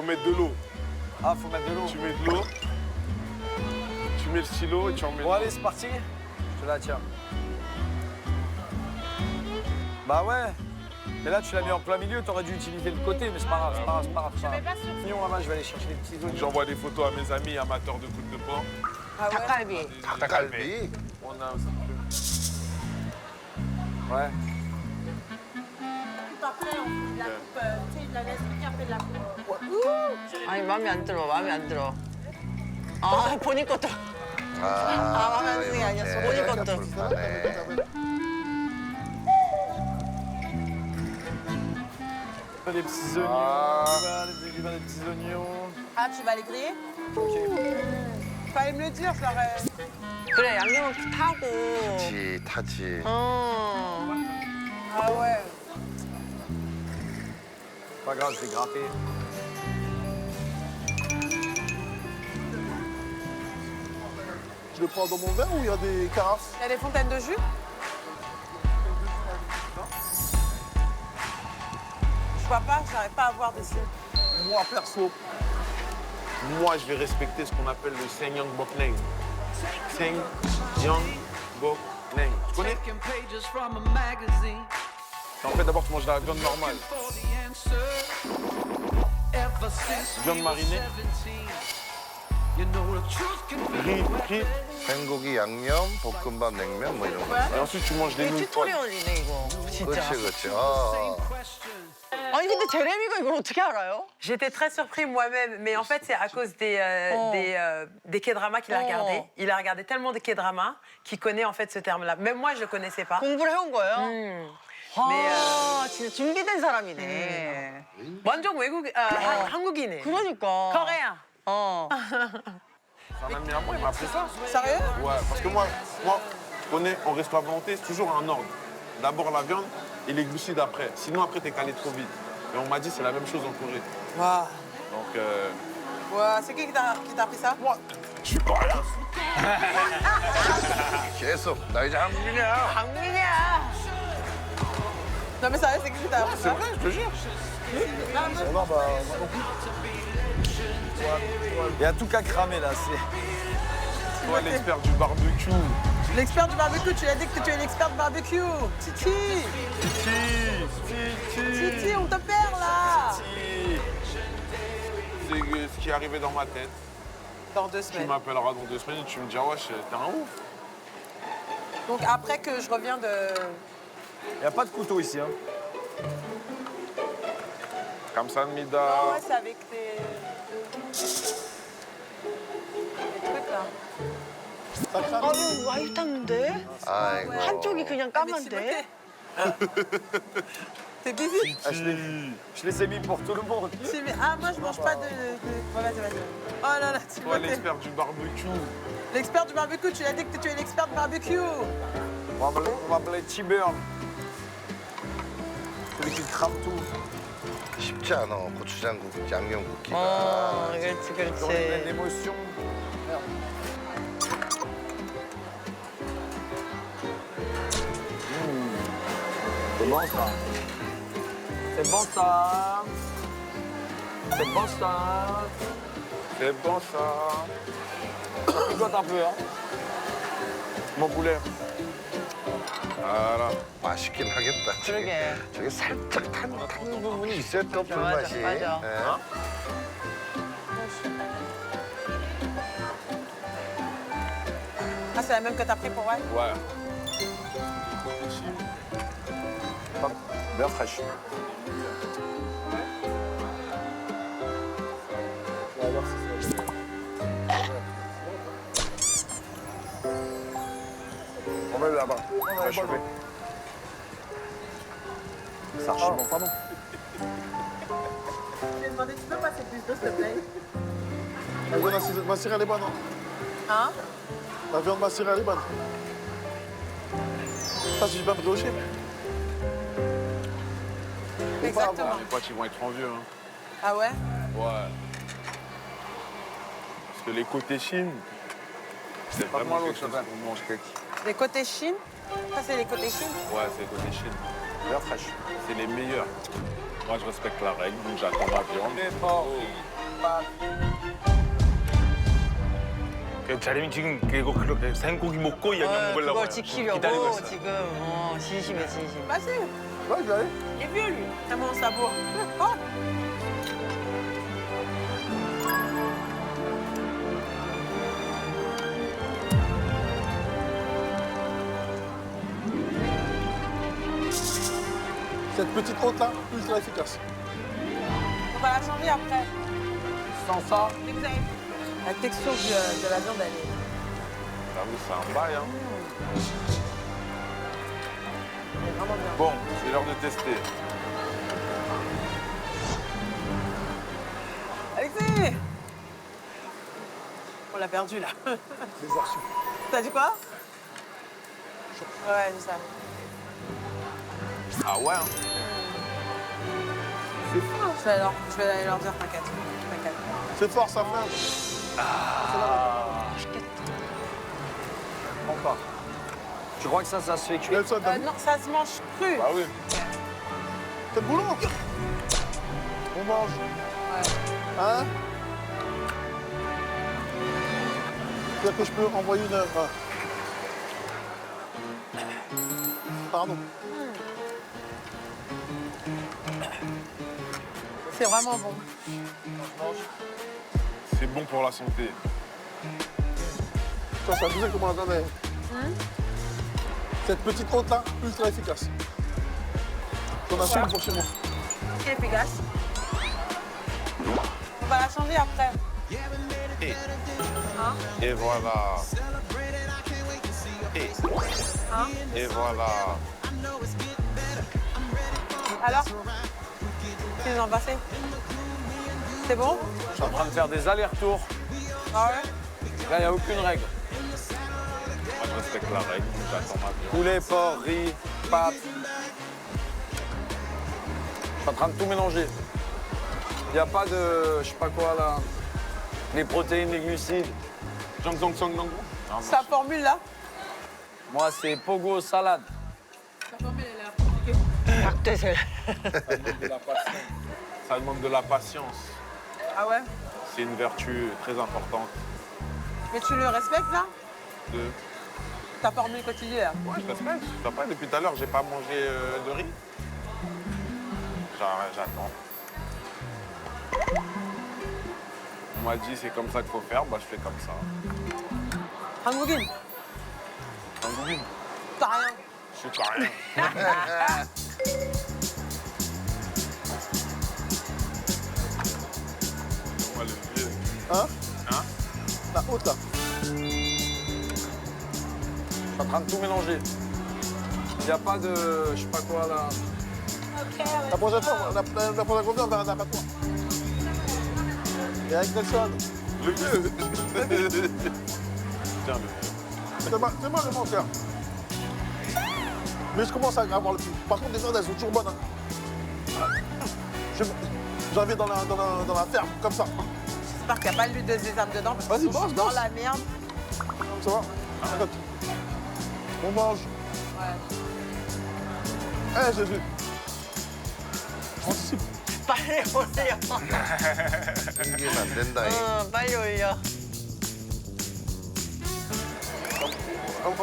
mettre de l'eau. Ah, faut mettre de l'eau. Tu mets de l'eau, tu mets le stylo et tu en mets de Bon, l'eau. allez, c'est parti. Je te la tiens. Bah ouais. Mais là, tu l'as mis en plein milieu, t'aurais dû utiliser le côté, mais c'est pas grave, c'est pas grave, c'est pas grave. Je mets pas sur. Oignons, là-bas, je vais aller chercher les petits oignons. J'envoie des photos à mes amis amateurs de coupe de porc. Ah ouais. 닭갈비. 닭갈비. On a un peu. Ouais. Coupe après, on la coupe, tu sais, la laisse piquer après de la coupe. 아니 마음에 안 들어. 마음에 안 들어. 아 본인 것도. 마음에 안 드는 게 아니었어. 본인 것도. Des petits oignons, Ah. du vin, des petits oignons. Ah, tu vas les griller? Fallait me le dire, je l'aurais. 그래 양념을 타고. 타지. 어. Ah ouais. Pas grave, je vais gratter. Je le prends dans mon verre ou il y a des carafes? Il y a des fontaines de jus? Je vois pas, j'arrive pas à voir dessus. Moi, perso, moi, je vais respecter ce qu'on appelle le Sengyang Bokneng. Sengyang Bokneng. Tu connais? En fait, d'abord, tu manges de la viande normale. Viande marinée. riz. 생고기 양념, 볶음밥, 냉면 뭐 이런 거. Et ensuite, tu manges des 이게 nouilles. 튜토리얼이네 이거. 진짜. 그렇지. 아니 근데 제레미가 이걸 어떻게 알아요? J'étais très surpris moi-même, mais en fait, c'est à cause des K-dramas qu'il a regardé. Il a regardé tellement de K-dramas qu'il connaît en fait ce terme-là. Même moi, je le connaissais pas. 공부를 해온 거예요? Mais, 아 진짜 준비된 사람이네. 완전 외국, 한국인이네. 그러니까. Coréen. 어. C'est un ami à moi, il m'a appris ça. Sérieux? Ouais, parce que moi, en resto à volonté, c'est toujours un ordre. D'abord la viande et les glucides après. Sinon, après, t'es calé trop vite. Et on m'a dit c'est la même chose en Corée. Waouh. Donc, Ouais, c'est qui t'a appris ça? moi, je suis coréen. 계속 나 이제 한국이냐? 강민이야. Non mais sérieux, c'est qui t'a appris C'est ça? vrai, je te jure. Non, bah, moi non plus. Il y a tout qu'à cramer là. C'est... Toi, l'expert du barbecue. L'expert du barbecue, tu l'as dit que tu es l'expert du barbecue. Titi. Titi, on te perd là. C'est ce qui est arrivé dans ma tête. Dans 2 Tu semaines. m'appelleras dans 2 semaines et tu me diras, ouais, t'es un ouf. Donc après que je reviens de... Il n'y a pas de couteau ici. Hein. Kamsahamnida. Ah ouais, c'est avec des trucs là. Ça crame. 아유 와이탄데? 아이고. 한쪽이 그냥 까만데? T'es busy? Ah, je les ai mis pour tout le monde. Ah, moi je mange pas de... Ouais, vas-y, vas-y. Oh là là, tu Toi, vois, l'expert du barbecue. l'expert du barbecue, tu l'as dit que tu es l'expert du barbecue. On va m'appeler T-Burn. Celui qui crame tout. 쉽지 않아. 고추장국, 양념 굽기가. 어 그렇지 Dans 그렇지. l'émotion. C'est bon ça. C'est bon ça. C'est bon ça. C'est bon ça. Picote un peu, hein. Mon poulet. Voilà. 맛있긴 하겠다. 그러게. 저게 살짝 탄 부분이 있어요, 또 불맛이. 맞아. 예. Ah, c'est la même que t'as pris pour elle? Ouais. Beurre fraîche. On va voir si c'est On met là-bas. va Je bon. vais. C'est archi bon. Pardon. Je vais demander, tu peux passer plus d'eau, s'il te plaît? La viande macérée, elle est bonne. Hein. Hein? La viande macérée, elle est bonne. Ça, si je vais me briocher. Exactement. Les potes, ils vont être envieux. Hein. Ah ouais? Ouais. Parce que les côtés Chine, c'est Pas vraiment mal quelque chose l'autre, qu'on mange quelque. Les côtés Chine? Ça, c'est les côtés Chine? Ouais, c'est les côtés Chine. Beurre fraîche. C'est les meilleurs. Moi, je respecte la règle, donc j'attends ma viande. Les porcs. pâtes. 자림이 지금 그렇게 생고기 먹고 양념 먹으려고 그걸 기다리고 지키려고 있어요. 지금 진심이야 진심. Vas-y, Ouais, j'y allais. il est vieux lui. Tellement on savoure. Oh. Cette petite hôte-là, ultra efficace. On va la changer après. Sans ça, Dès que vous avez- La texture de la viande, elle est... J'avoue, c'est un bail, hein. elle est vraiment bien. Bon, c'est l'heure de tester. Alexis! On l'a perdu là. Les archives. T'as dit quoi? Ouais, c'est ça. Ah ouais, hein. Je vais aller leur dire, t'inquiète. T'inquiète. C'est fort, ça flingue. je prends pas. Tu crois que ça se fait cuire? Nelson, t'as vu? Non, ça se mange cru. Ah oui. T'as le boulot? On mange. Hein? C'est-à-dire que je peux envoyer une... Pardon. C'est vraiment bon. C'est bon pour la santé. Ça, c'est abusé comment on la donne. Cette petite hôte-là, ultra efficace. J'en ai acheté une pour chez moi. C'est efficace. On va la changer après. Et voilà. Hein? Et voilà. Alors? Qu'est-ce que vous en pensez? C'est bon? Je suis en train de faire des allers-retours. Ah ouais? Là, il n'y a aucune règle. Moi, je respecte la règle. J'attends ma viande. Poulet, porc, riz, pâtes. Je suis en train de tout mélanger. Il n'y a pas de, je sais pas quoi là, les protéines, les glucides. Jang Zong Song Nango. Sa formule là? Moi, c'est pogo salade. Ça demande de la patience. Ah ouais? C'est une vertu très importante Mais tu le respectes là? de... Ta formule quotidienne là? Ouais, je respecte. Tu vois pas, depuis tout à l'heure, j'ai pas mangé de riz. J'attends. On m'a dit c'est comme ça qu'il faut faire, bah je fais comme ça. Hangougin, Tangoubine, t'as rien. je suis pas rien. On va le vieux. Hein? Hein? La hôte, là. Je suis en train de tout mélanger. Il n'y a pas de, je sais pas quoi là. La prochaine fois, on va vers un abattoir. Et avec Nelson. Le vieux. Tiens, le vieux. C'est moi le menteur. Mais je commence à avoir le plus. Par contre, les viandes, elles sont toujours bonnes. Hein. J'en vais dans la ferme, comme ça. J'espère qu'il n'y a pas de l'huile de sésame dedans parce Vas-y, qu'ils sont mange, dans mange. la merde. Ça va? Regarde. On mange. Ouais. Eh, Jésus. Anticipe. 빨리 오세요. 땡기면 안 된다잉. 빨리 올려.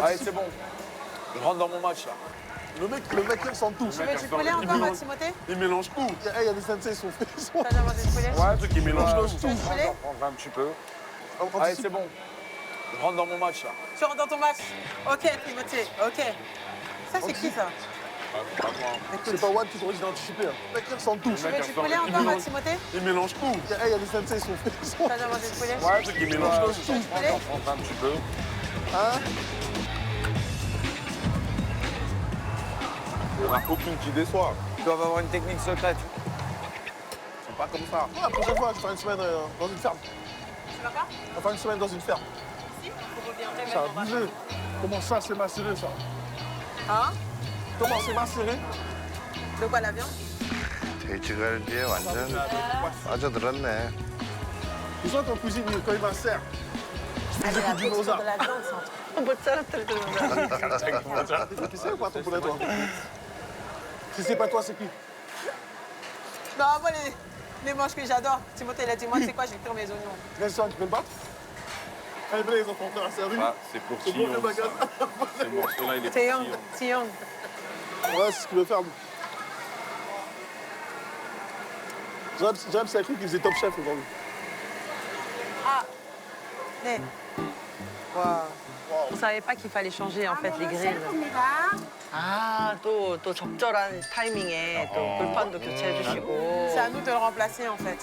Allez, c'est bon. Je rentre dans mon match là. Le mec, il ressemble tous. Tu veux du poulet encore, Timothée? Il mélange tout. Il y a des sensei, ils sont faits. T'as déjà mangé du poulet? Ouais, ceux qui mélangent tout. Tu veux du poulet? Prendre un petit peu. Allez, c'est bon. Je rentre dans mon match là. Tu rentres dans ton match? Ok, Timothée, ok. Ça, c'est qui ça? C'est pas One qui t'aurait identifié. Le mec, il ressemble tous. Tu veux du poulet encore, Timothée? Il mélange tout. Il y a des sensei, ils sont faits. T'as déjà mangé du poulet? Ouais, ceux qui mélangent tout. Tu veux du poulet? Prendre un petit peu. Hein? Il n'y en a aucune qui déçoit. Ils doivent avoir une technique secrète. C'est pas comme ça. La prochaine fois, je ferai une semaine dans une ferme. Tu vas pas? On va faire une semaine dans une ferme. Si, vous reviendrez Ça a même en abusé. Comment ça, c'est macéré, ça? Hein? Comment c'est macéré? De quoi, la viande? 돼지갈비에 완전 빠져들었네. Ils sont en cuisine, quand il macère. Ils écoutent du Mozart. De la viande, c'est un truc. 못 살았을 때. Qui c'est ou pas ton poulet, toi? Si c'est pas toi, c'est qui? Non, moi, Mais mange que j'adore. Timothée, il a dit, moi, c'est quoi, je vais cuire mes oignons. Reste tu peux le battre. Allez, venez les enfants, on fait la servir. Ah, c'est pour C'est bon, Tillon. le magasin. Ce morceau-là, il est pour Tillon, Tillon. Tillon. Ouais, c'est ce qu'il veut faire. James a cru qu'il faisait top chef aujourd'hui. On savait pas qu'il fallait changer en fait les grilles. 아, 또 적절한 타이밍에 또 불판도 교체해주시고. C'est à nous de le remplacer en fait.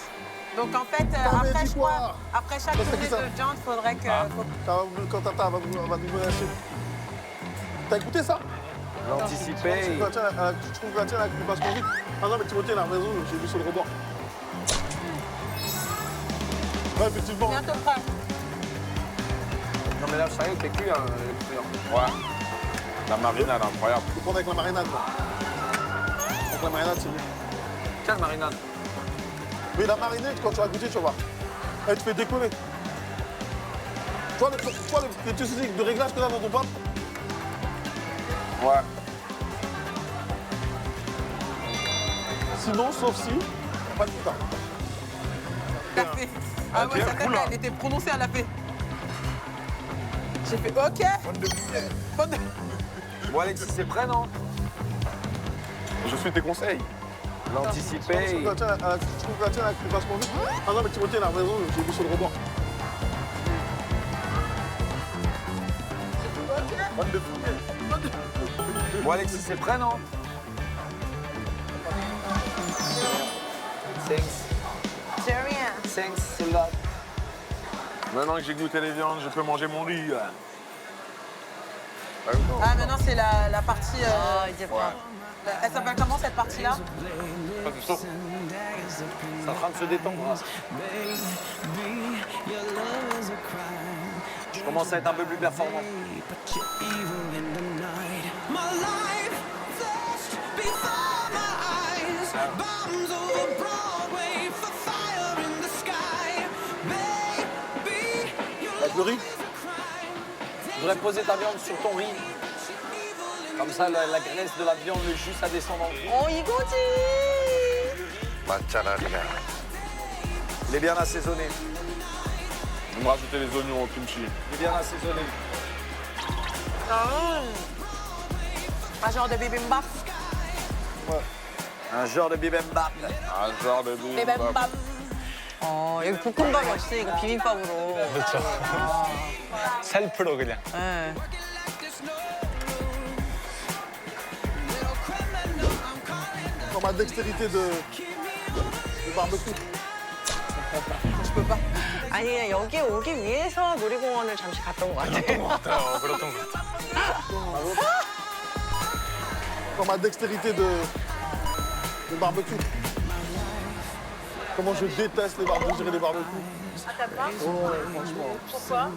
Donc en fait, mais après, dis je quoi crois, après chaque Parce que tournée ça- de viande, il faudrait que... Quand Tata va nous menacer. T'as écouté ça? L'anticiper. Tu trouves que la tienne, elle passe trop vite? Ah non, mais Timothée, il a raison, j'ai vu sur le rebord. Ouais, effectivement. Bientôt prêt. Non mais là, ça y est, t'es cuit, hein, les clients. Ouais. La marinade, incroyable. Faut prendre avec la marinade, quoi. Avec la marinade, c'est mieux. Quelle marinade? Mais la marinade, quand tu vas goûter, tu vas voir. Elle te fait décoller. Tu vois les petits soucis de réglage que t'as dans ton pâte? Ouais. Sinon, sauf si, pas de putain. Café. Ah ouais, sa tête, elle était prononcée à la paix. J'ai fait OK. Bonne de... Bon, Alexis, c'est prêt, non? Je suis tes conseils. L'anticiper. Tu trouves que la tienne, elle passe trop vite? Ah non, mais Timothée, il a raison, j'ai vu sur le rebord. Bon, Alexis, c'est prêt, non? Thanks. C'est rien. Thanks a lot. Maintenant que j'ai goûté les viandes, je peux manger mon riz. Ah, maintenant, c'est la partie... 아, 이제 밥. Elle s'appelle comment cette partie-là? Ça, c'est chaud. C'est en train de se détendre. Hein. Je commence à être un peu plus performant. Avec le riz? Je voudrais poser ta viande sur ton riz. Comme ça, la graisse de la viande, le jus, ça descend dans le riz. 어, 이거지. 맛잘알이야. Il est bien assaisonné. On va rajouter les oignons au kimchi. Il est bien assaisonné. Un genre de bibimbap. Un genre de bibimbap. Un genre de Bibimbap. 어, 여기 볶음밥이 없으니까 비빔밥으로. 그렇죠. 셀프로 그냥. 네. Dans ma dextérité de barbecue. 아니, 그냥 여기 오기 위해서 놀이공원을 잠시 갔던 것 같아요. 그렇던 것 같아요. Dans ma dextérité de barbecue. Comment je déteste les barbecues, les barbecues. Oh, ouais, franchement. Pourquoi?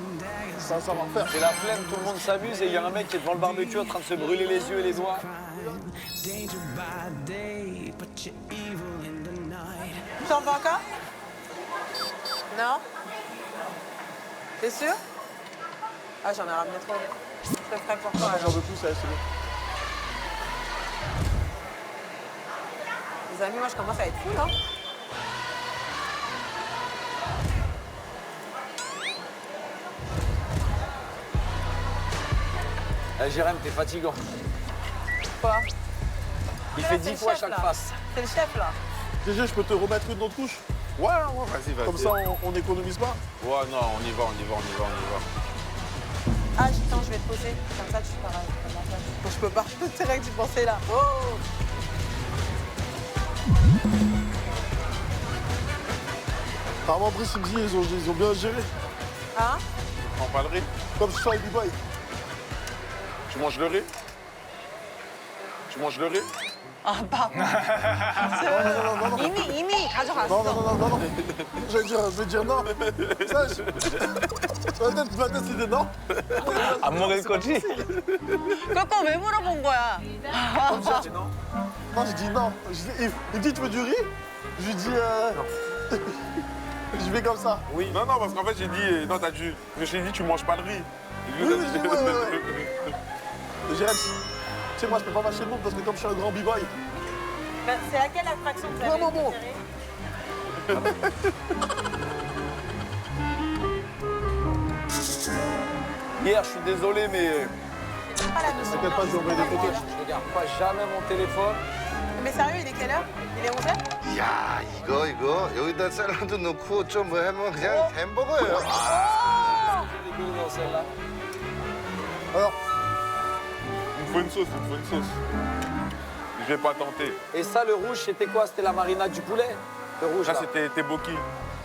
C'est un savoir-faire. C'est la flemme, tout le monde s'amuse et il y a un mec qui est devant le barbecue en train de se brûler les yeux et les doigts. Tu en veux encore? Non? T'es sûr? Ah, j'en ai ramené trop. Je te ferai pour toi. J'en veux plus, ça, c'est bon. Les amis, moi, je commence à être fou, là. Jérém, t'es fatigant. Quoi? Il Là, fait c'est 10 le fois chef, chaque là. face. C'est le chef, là. GG, je peux te remettre une autre couche? Ouais, ouais, vas-y, vas-y. Comme ça, on n'économise pas. Ouais, non, on y va, on y va, on y va, on y va. Ah, attends, je vais te poser. Comme ça, tu pareil. Bon, je peux pas. C'est vrai que tu pensais là. Oh! Apparemment, Brice, il me dit, ils ont bien géré. Hein? Prends pas le riz. Comme ce soir avec Dubaï. Tu manges le riz? Tu manges le riz? 아, 밥. 이미 Non, 가져갔어. non. Je vais dire non. Ça, ma tête, c'est non. 안 먹을 거지? 그거 왜 물어본 거야? Non, je dis non. Il me dit, tu veux du riz? Je lui dis, je vais comme ça. Oui. Non, non, parce qu'en fait, j'ai dit, non, t'as dû. Je t'ai dit, tu manges pas le riz. Oui, ouais. Jérém, tu sais, moi, je peux pas mâcher le monde parce que comme je suis un grand b-boy. Ben, c'est laquelle attraction que vous avez Vraiment bon. préférée? Hier, je suis désolé, mais T'inquiète pas, je vais envoyer des photos. je regarde pas jamais mon téléphone. Mais sérieux, il est quelle heure? Il est 11h? 야, 이거 여기다 샐러드 넣고 좀 뭐 하면 그냥 햄버거예요. 아, Rigolo dans celle-là. Alors, Il me faut une sauce, il me faut une sauce. Je vais pas tenter. Et ça, le rouge, c'était quoi? C'était la marinade du poulet? Le rouge, Ça, là. c'était tteokbokki.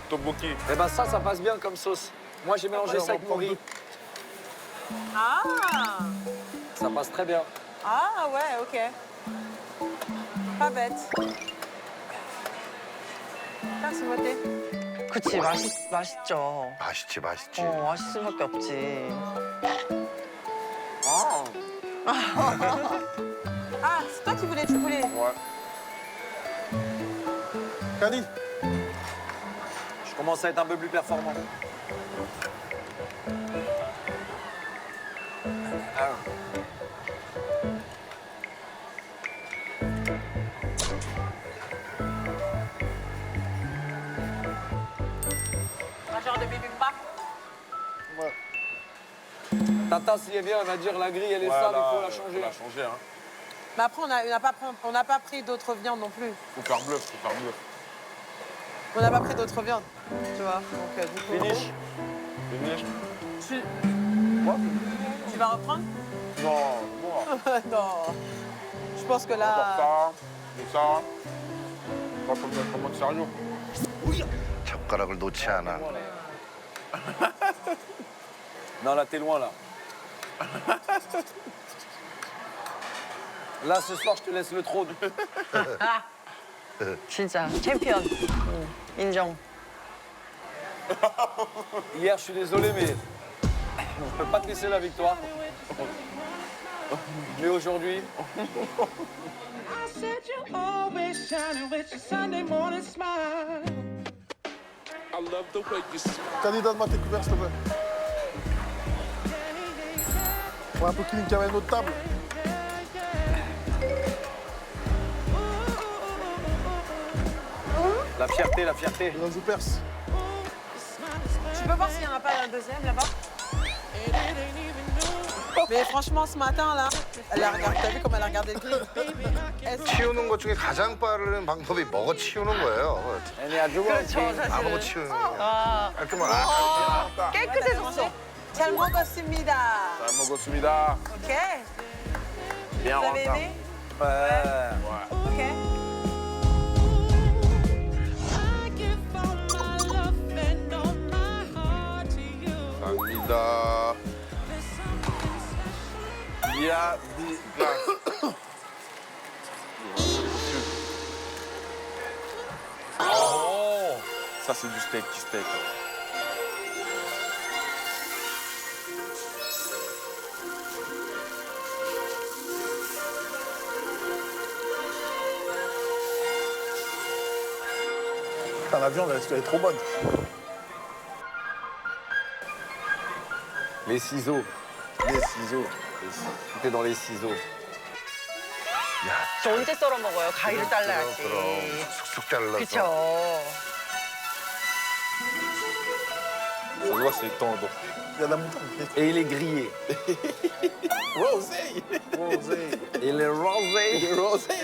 Tteokbokki. Eh ben ça passe bien comme sauce. Moi, j'ai mélangé ça avec mon riz. Ah! Ça passe très bien. Ah ouais, ok. Pas bête. 딱 스무디. 그치, 맛있죠. 맛있지, 맛있지. 맛있을 수밖에 없지. Ah, c'est toi qui voulais du poulet. Ouais. Khalid, Je commence à être un peu plus performant. Un genre de bibimbap. Tata, s'il est bien, elle va dire la grille, elle est Ouais, sale, là, il faut la changer. Faut la changer, hein. Mais après, on n'a pas pris d'autres viandes non plus. Faut faire bluff, faut faire bluff. On n'a pas pris d'autres viandes, tu vois. Donc, du coup, Finish. Finish. tu vas reprendre? Non, moi. Non. Je pense que Encore là... ça, et ça. Pas comme sérieux. 젓가락을 놓지 않아. Non, là, t'es loin, là. Là, ce soir, je te laisse le trône. 진짜 챔피언. 인정. Hier, je suis désolé, mais je peux pas te laisser la victoire. Mais aujourd'hui, Said you're always shining with your Sunday morning smile. I love the way you smile. Khalid, donne-moi tes couverts, s'il te plaît. Ouais, un peu clean, qu'il y avait une autre table. la fierté, la fierté. Et là, je perce. Tu peux voir s'il n'y en a pas un deuxième là-bas? Mais franchement, ce matin, là, elle a regardé, t'as vu comme elle a regardé le clip? 치우는 것 중에 가장 빠른 방법이 먹어 치우는 거예요. Elle est à jouer. 다 먹어 치우는 거. 깔끔하게. 깨끗해졌어. 잘 먹었습니다. 잘 먹었습니다. Ok? Bien Vous avez rentré. aimé? Ouais. Ok. I give all my love and all my heart to you. 갑니다. Il y a des glaces. Oh, ça c'est du steak. Putain, la viande, elle est trop bonne. Les ciseaux. Les ciseaux. Tout est dans les ciseaux. 저 언제 썰어 먹어요? 가위로 잘라야지. 그럼 쑥쑥 잘라서. 그쵸. Ça se voit, c'est tendre. Il y a de la moutarde. Et il est grillé. Rosé. Il est rosé.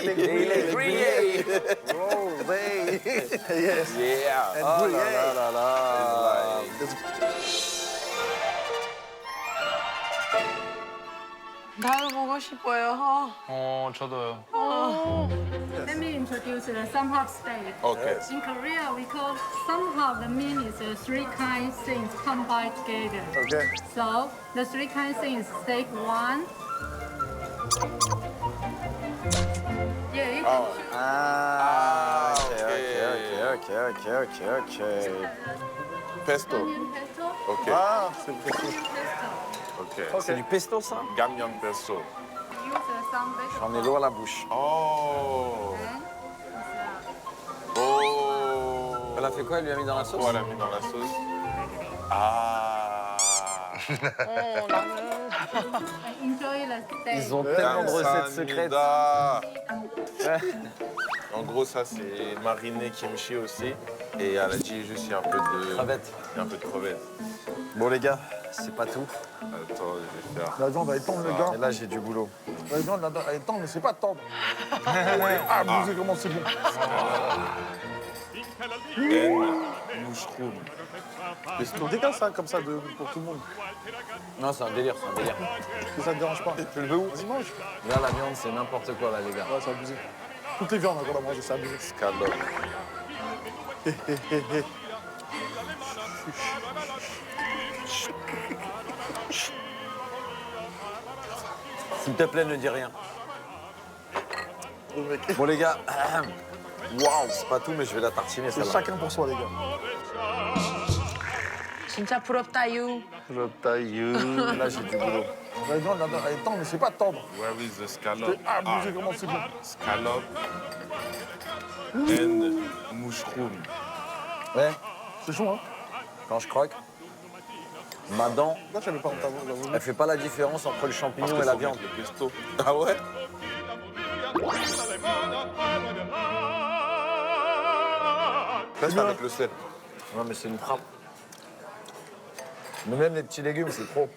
Et il est grillé. Rosé. Yes. Yeah. And Oh grillé. là là là là. 나도 먹고 싶어요. 저도요. Let me introduce the samhap steak. Okay. In Korea, we call samhap. The meaning is three kind things combined together. Okay. So the three kind things: steak one. Yeah, you can choose. Ah, ok. ok. Pesto. Onion pesto, Ok. Ah, c'est précis. Ok. C'est du pesto, ça? Gamyon pesto. use some vegetables. J'en ai l'eau à la bouche. Oh. And Oh. Elle a fait quoi? Elle lui a mis dans la sauce? Oh, elle a mis dans la sauce. Ah. 나는. Enjoy the stay. Ils ont tellement de recettes secrètes. En gros, ça, c'est mariné kimchi aussi. Et à la dit juste, il y a un peu de... Crevettes. Il y a un peu de crevettes. Bon, les gars, c'est pas tout. Attends, je vais faire... La viande, elle est tendre, le gars. Et là, j'ai du boulot. La viande, elle est tendre, mais c'est pas tendre. Ah, vous savez comment c'est bon. Mushroom. On dégage ça comme ça pour tout le monde. Non, c'est un délire, c'est un délire. Que ça te dérange pas. Tu le veux où? Vas-y, mange. Là, la viande, c'est n'importe quoi, là, les gars. Ouais, c'est abusé. Toutes les viandes qu'on a mangé, c'est abusé. Scalope. S'il te plaît, ne dis rien. Le mec. Bon, les gars, waouh, c'est pas tout, mais je vais la tartiner, C'est celle-là. chacun pour soi, les gars. 진짜 부럽다, you. Là, j'ai du boulot. La viande, elle est tendre, mais c'est pas tendre. Where is the scallop? C'est abusé comment c'est bon. Scallop and mushroom. Ouais, C'est chaud, hein. quand je croque, ma dent, Là, je savais pas en t'avoir. elle fait pas la différence entre le champignon et la viande. Le pesto. Ah ouais? Reste avec le sel. Non, mais c'est une frappe. Mais même les petits légumes, c'est trop.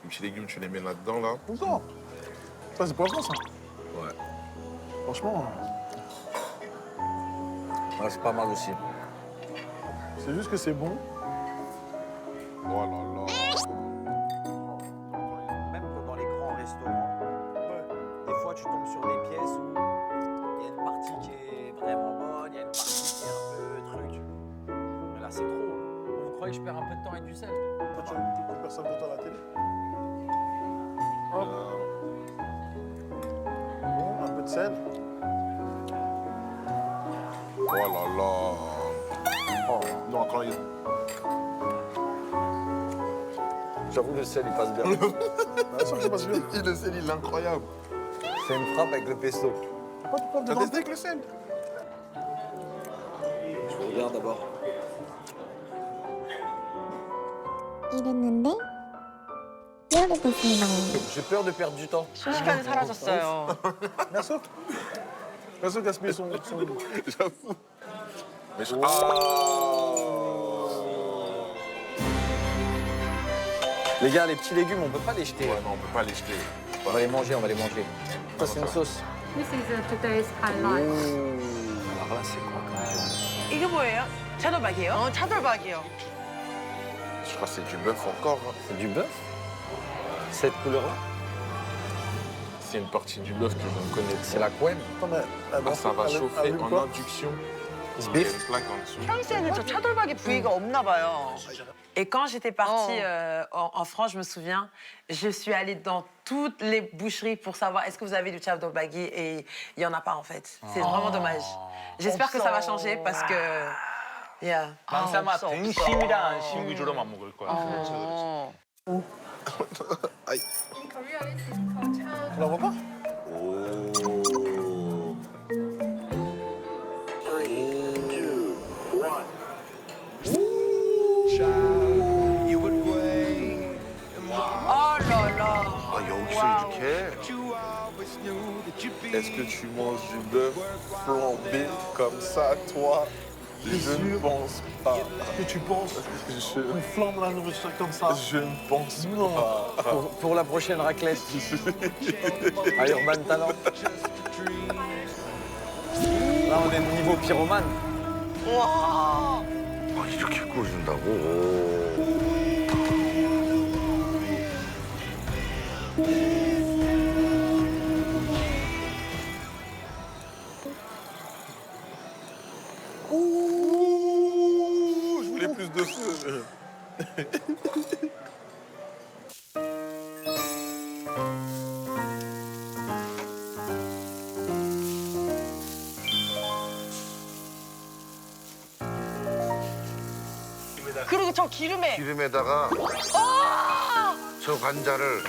Les petits légumes, tu les mets là-dedans, là. Tout le temps. Ça, c'est poisson, ça. Ouais. Franchement, Ouais, c'est pas mal aussi. c'est juste que c'est bon. Oh là là. Même dans les grands restaurants, des fois tu tombes sur des pièces où il y a une partie qui est vraiment bonne, il y a une partie qui est un peu truc. Mais là c'est trop. Vous croyez que je perds un peu de temps avec du sel? Toi, tu as plus personne de toi à la télé. Hop. Bon, un peu de sel. Oh là là. Oh, non, quand il... J'avoue le sel il passe bien. Bien sûr que ça passe bien. Le sel, il est incroyable. C'est une frappe avec le pesto. Pas de preuve de T'as dents. testé avec le sel? Je regarde d'abord. 이랬는데 이렇게 됐습니다. J'ai peur de perdre du temps. 순식간에 사라졌어요. Bien sûr. Bien sûr, gaspiller son... J'avoue. Mais je... Ah. Les gars, les petits légumes, on peut pas les jeter. Ouais, non, on peut pas les jeter. On va les manger, on va les manger. Ça c'est une sauce. This is today's highlight. Alors là c'est quoi quand même? 이게 뭐예요? 차돌박이에요? 차돌박이요. Je crois que c'est du bœuf encore. Hein. C'est du bœuf? Cette couleur-là? C'est une partie du bœuf que je connais. C'est la couenne. Attends, mais... Ah, ça va chauffer en induction. C'est Il y a beef. une plaque en dessous. 프랑스에는 저 차돌박이 부위가 없나 봐요. Et quand j'étais partie en France, je me souviens, je suis allée dans toutes les boucheries pour savoir est-ce que vous avez du 차돌박이 et il n'y en a pas en fait. C'est vraiment dommage. J'espère que ça va changer parce que... Yeah. 항상 막 없어, 등심이랑 없어. 안심 위주로만 먹을 거야. 어. Aïe. In Korea, this is called cha. Tu la vois pas? Oh là là. Ah, 여기서 이렇게. Est-ce que tu manges du bœuf flambé comme ça, toi? Je ne pense pas. Qu'est-ce que tu penses? On flambe la nourriture comme ça. Je ne pense Non. pas. Pour la prochaine raclette. À Urban Talent. Là on est niveau pyromane. 와. 아, 이렇게 구워준다고? Ouh, je voulais plus de feu. 그리고 저 기름에 기름에다가 저 관자를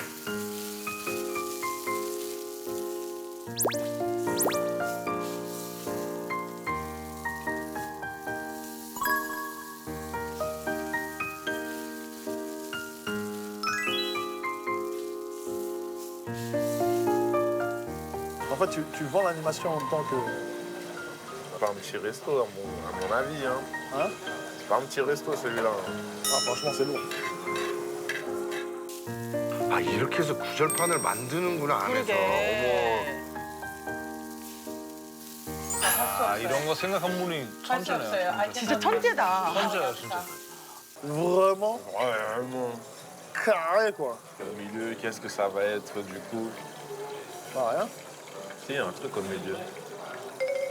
fait, tu vends l'animation en tant que... C'est pas un petit resto, à mon avis. Hein. C'est pas un petit resto, celui-là. Ah, franchement, c'est lourd. 아, 이렇게 해서 구절판을 만드는구나, 안에서. 그러게. 아 이런 거 생각한 분이 천재네요. 진짜 천재다. 천재야 진짜. Vraiment Ouais, vraiment. carré, quoi. Au milieu, qu'est-ce que ça va être, du coup? Ah, rien. Si, il y a un truc au milieu.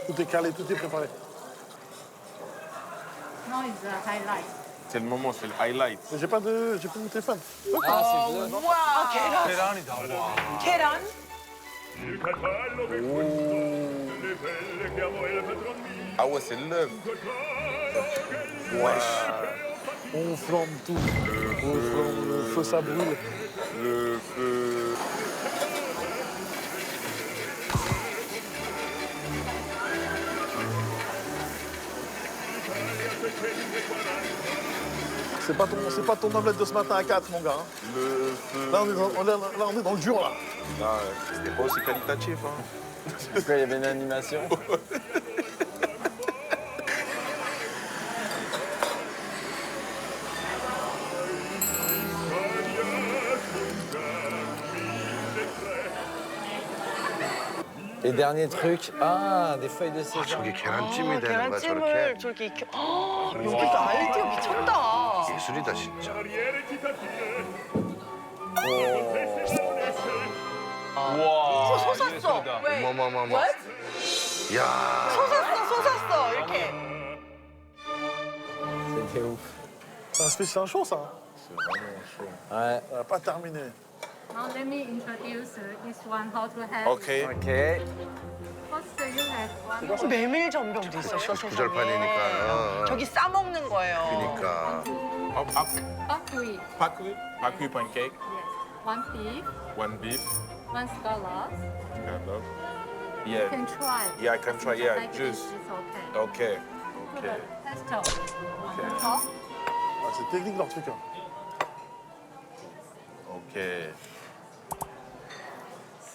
Tout est calé, tout est préparé. Now is the highlight. C'est le moment, c'est le highlight. Mais j'ai pas mon téléphone. 와, 계란. 계란이다. 와. 계란? Ah ouais, c'est l'œuf. On flambe tout. Le feu, ça brûle. Le feu. C'est pas ton omelette de ce matin à 4, mon gars. Hein. Le feu. Là, on est dans le dur, là. Ah, ouais. C'était pas aussi qualitatif, hein. Pourquoi il y avait une animation? Et dernier truc, ah, des feuilles de 아, sésame. 저게 계란찜이 되는 거야, 저렇게? 계란찜을 저렇게 익혀. 여기도 아이디어 미쳤다. 예술이다, 진짜. 우와. 솟았어. 예술이다. 왜? 어머머머머. 야. 솟았어. 이렇게. C'était ouf. C'est un show, ça. Ouais. On n'a pas terminé. Now let me introduce this one, how to have. Ok. Ok. First you have one. 메밀 전병도 있었어, 세상에. 구절판이니까. 어. 저기 싸먹는 거예요. 그러니까. Hop, hop. Buckwheat. Pakui. Pakui pancake. Yes. One beef, One beef. one scallops. Kind of. You Yeah. can try. Yeah, I can try. Yeah, Like this, juice. it's okay. Okay. Put Okay. the pesto on the top. Ah, c'est technique, leur truc. Hein. Ok.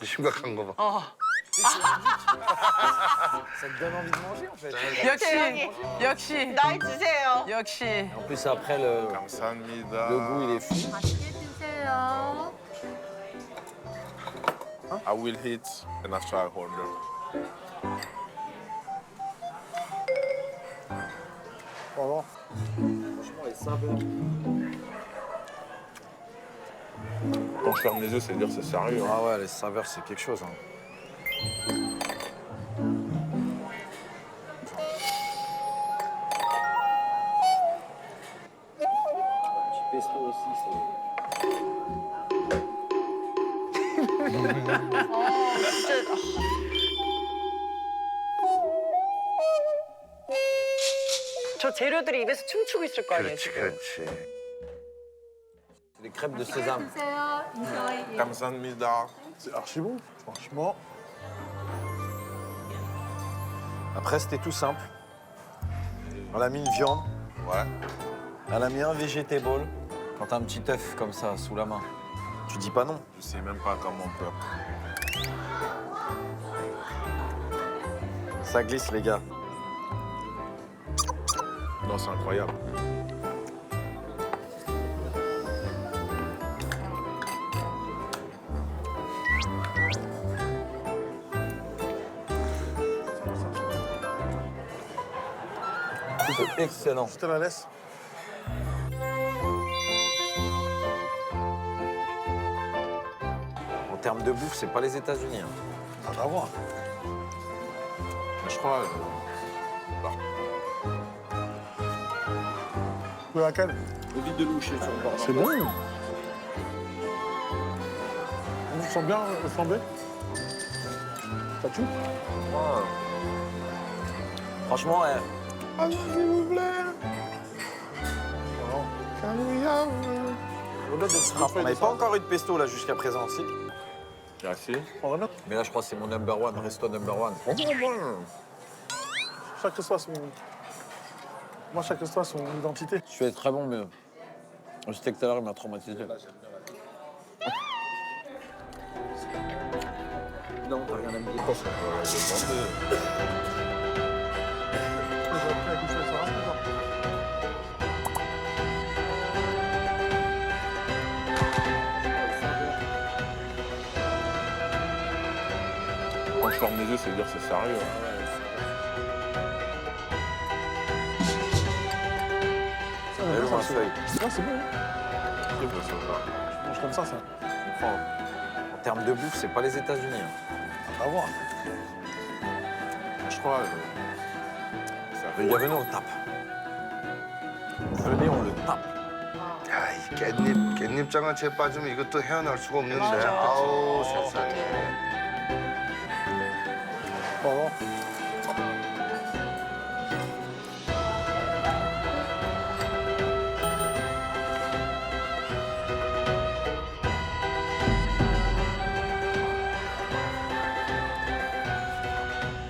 심각한 거 봐. Ça te donne envie de manger, en fait. 역시. 나이 드세요. 역시. En plus, après, le 감사합니다. goût, il est fou. 맛있게 드세요. I will hit and after I order. Vraiment. Franchement, les saveurs. Quand je ferme les yeux, c'est dire c'est sérieux. Hein. Ah ouais, les saveurs, c'est quelque chose. Hein. Petit pesto aussi, 저 재료들이 입에서 춤추고 있을 거 아니에요, 그렇지, 지금. 그렇지. c'est des crêpes de 맛있게 sésame. 드세요. Enjoy it. 감사합니다. C'est archi bon, franchement. Après, c'était tout simple. On a mis une viande, Ouais. on a mis un vegetable. Quand t'as un petit œuf comme ça, sous la main, tu dis pas non. Je sais même pas comment on peut. Ça glisse, les gars. Non, c'est incroyable. C'est excellent. Je te la laisse. En termes de bouffe, c'est pas les États-Unis. Hein. On va voir. Je crois. Où est la canne? C'est bon. On sent bien le flambé. T'as tout? Franchement, ouais. Ah, s'il vous plaît. On n'avait pas encore eu de pesto là jusqu'à présent, si. Merci. Mais là, je crois que c'est mon number one, resto number one. Chaque resto a son... Moi, chaque resto a son identité. Je suis très bon, mais le steak tout à l'heure, il m'a traumatisé. Non, t'as rien à me dire. pense qu'on va aller demander. Quand je ferme les yeux, ça veut dire que c'est sérieux. Non, c'est bon. Je sais pas. Je mange comme ça. En termes de bouffe, c'est pas les États-Unis. Hein. À voir. Je crois. Les gars, venez, on le tape. Venez, on le tape. 아, 이 깻잎장아찌에 빠지면 이것도 헤어날 수가 없는데. 맞아. 아우, 세상에. Au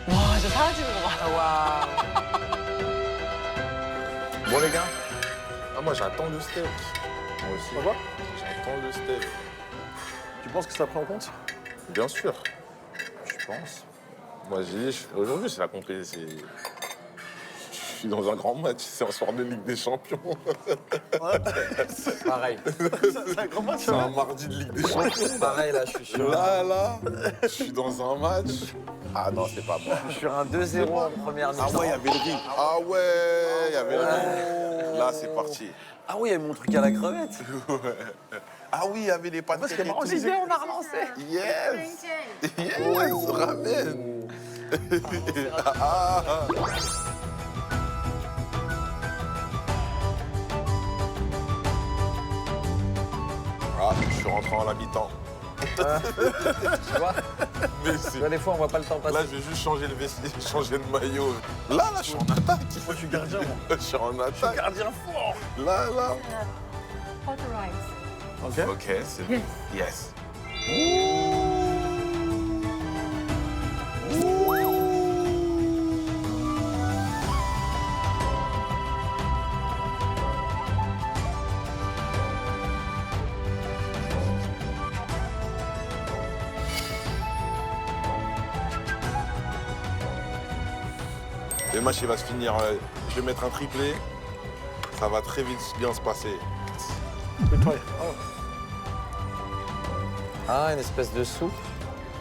와, 저 사라지는 거 봐. 와. Bon, les gars, Ah, moi, j'attends le steak. Moi aussi. revoir. J'attends le steak. Tu penses que ça prend en compte? Bien sûr. je pense. Moi, j'ai dit, aujourd'hui, c'est la compétition. Je suis dans un grand match, c'est un soir de Ligue des Champions. Pareil. C'est un grand match. C'est un mardi de Ligue des Champions. Pareil, là, je suis sur, Là, je suis dans un match. Ah non, c'est pas moi. je suis sur un 2-0 en première mi-temps. Ah ouais, il y avait le riz. Ah ouais, il y avait le riz. Là, c'est parti. Ah oui, il y a mon truc à la crevette. Ah oui, il y avait les pâtes. Parce qu'elle m'a frites et tout. on a relancé. Yes. Yes, ramène. Ah. Ah, je suis rentré en l'habitant. Tu vois, Mais c'est... là, des fois, on voit pas le temps passer. Là, je vais juste changer le vestiaire, changer de maillot. Là, je suis en attaque. Moi, je suis gardien, moi. Je suis en attaque. Gardien fort. Là. Hot rice. Ok. Ok, c'est... Yes. Yes. Le match, il va se finir. Je vais mettre un triplé. Ça va très vite bien se passer. Nettoie. Ah, une espèce de soupe.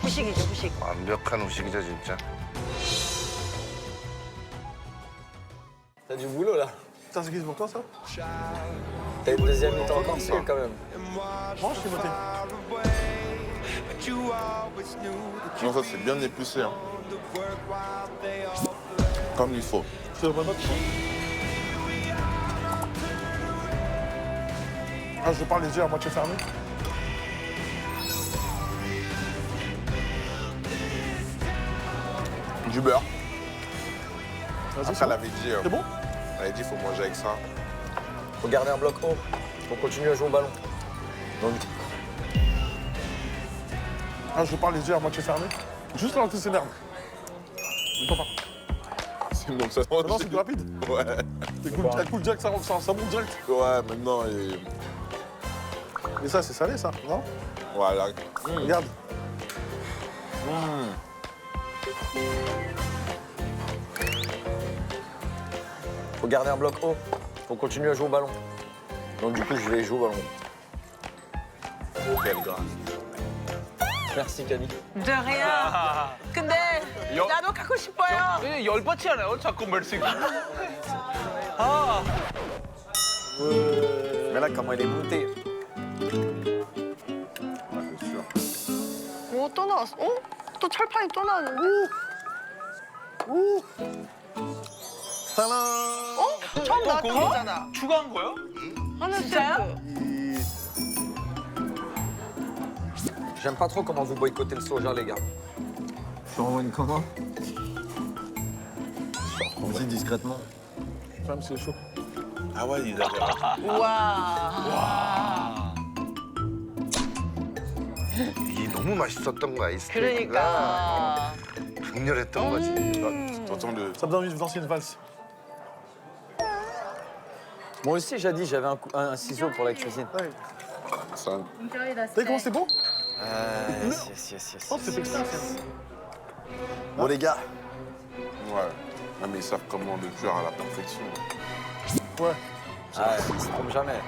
후식이죠, 후식. 완벽한 후식이죠, 진짜. T'as du boulot, là. Putain, c'est qui pour toi, ça? T'as une deuxième mi-temps encore seul, quand même. Mange, je t'ai voté. Non, ça, c'est bien éplucé. Hein. Comme il faut. C'est le bon note. Ah, je parle les yeux à moitié fermés. Du beurre. Vas-y, Après, c'est elle bon. avait dit... C'est bon? Elle avait dit, faut manger avec ça. Faut garder un bloc haut pour continuer à jouer au ballon. Donc, Ah, je parle les yeux à moitié fermés. Juste là, tu s'énerves. Ne pas. c'est bon, ça Non, c'est plus rapide. Ouais. C'est cool, cool direct, ça monte direct. Ouais, maintenant, Et ça, c'est salé, ça, non? voilà. Regarde. Faut garder un bloc haut pour continuer à jouer au ballon. Donc du coup, je vais jouer au ballon. Quelle grâce. Merci, Camille. De rien. 근데 나도 갖고 싶어요. 열받지 않아요? 자꾸 멜싱. Mais là, comment il est monté. C'est sûr. 오, 또 나왔어. 어? 또 철판이 또 나왔는데? Tadam! 어? 처음 나왔던 거잖아. 추가한 거야? 하나 진짜요? J'aime pas trop comment vous boycottez le soja, les gars. Je t'envoie une commande. Vas-y, discrètement. Femme, c'est chaud. Ah ouais, il avait... 우와. 이게 너무 맛있었던 거야, 이 스테이크가. 그러니까. 강렬했던 거지. T'entends le... Ça me donne envie de danser une valse. Moi aussi, jadis, j'avais un ciseau pour la cuisine. Ouais. Ça... Enjoy the T'as vu comment steak. c'était beau? Yes. Oh, c'est extra, ça. Bon, les gars, Ouais. Ouais, mais ils savent comment le cuire à la perfection. Ouais. ils se trompent jamais.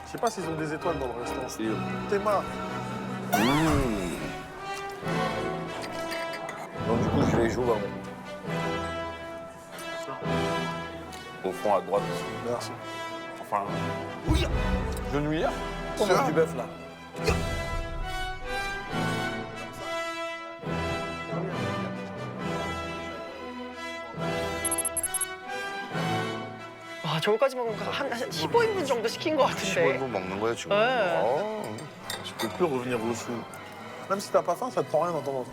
Je sais pas s'ils ont des étoiles dans le restaurant. Si. T'es marre. Donc, du coup, je les joue. Au fond, à droite. Merci. Enfin, Genouillère. On mange du bœuf, là. 와, 저거까지 먹으면 한 15인분 정도 시킨 것 같은데. 15분 먹는 거예요, 지금? 네. Je peux plus revenir au chou. Même si t'as pas faim, ça te prend rien dans ton ventre.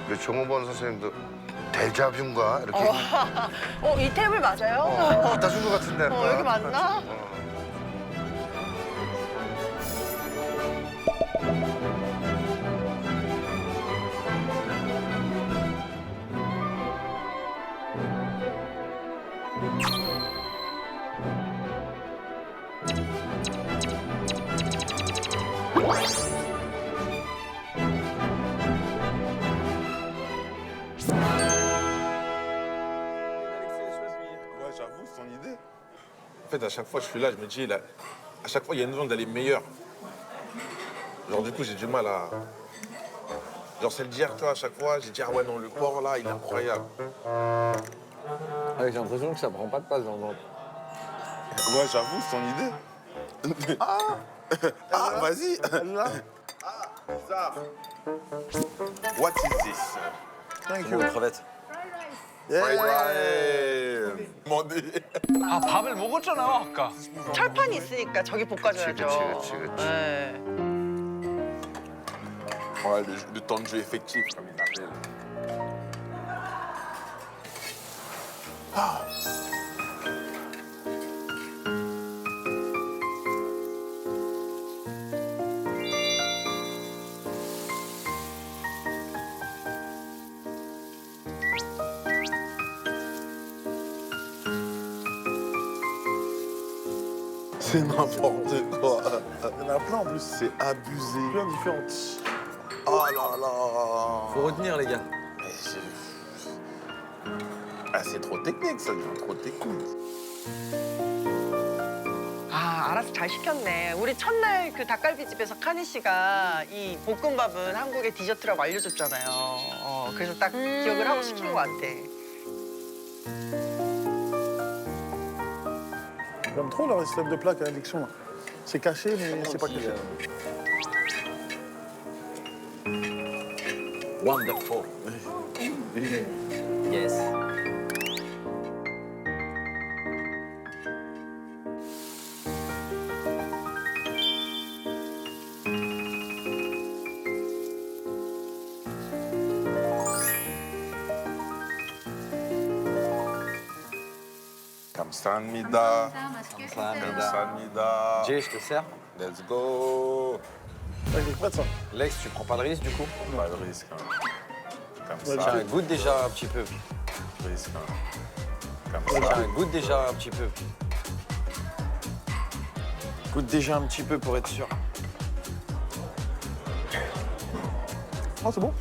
그 정호번 선생님도 대자뷰인가? 이렇게 이 테이블 맞아요? 갖다 준 것 같은데. 여기 맞나? ouais, j'avoue, c'est ton idée. En fait, à chaque fois, je suis là, je me dis, là, à chaque fois, il y a une zone d'aller meilleur. Genre, du coup, j'ai du mal à. Genre, celle d'hier, tu vois, à chaque fois, j'ai dit, ah ouais, non, le porc, là, il est incroyable. J'ai l'impression que ça prend pas de place dans le ventre. Ouais, j'avoue, c'est ton idée. Ah, vas-y. Là, Ça. What is this? thank Bon, you. crevettes. Fried rice. Demandez. 아 밥을 먹었잖아 아까. 철판이 있으니까 저기 볶아줘야죠. 그치. 네. Ouais, le temps de jeu effectif, comme il l'appelle. C'est n'importe quoi. Il y en a plein en plus. C'est abusé. Plein différentes. Oh là là. Faut retenir, les gars. Mais c'est trop technique, ça devient trop technique. 아, 알아서 잘 시켰네. 우리 첫날 그 닭갈비집에서 카니 씨가 이 볶음밥은 한국의 디저트라고 알려줬잖아요. 그래서 딱 기억을 하고 시킨 것 같아. J'aime trop leur système de plat qu'à l'addiction. Là. C'est caché, mais c'est pas caché. Wonderful. Yes. 감사합니다. 감사합니다. 감사합니다. Jay, je te sers. Let's go. Ça, il est prêt, ça. Lex, tu prends pas de risque, du coup? Pas de risque. Hein. Comme Ouais, ça. Tiens, goûte déjà un petit peu. Pas de risque. Hein. Comme ça. Tiens, goûte déjà un petit peu. Goûte déjà un petit peu pour être sûr. Oh, c'est bon.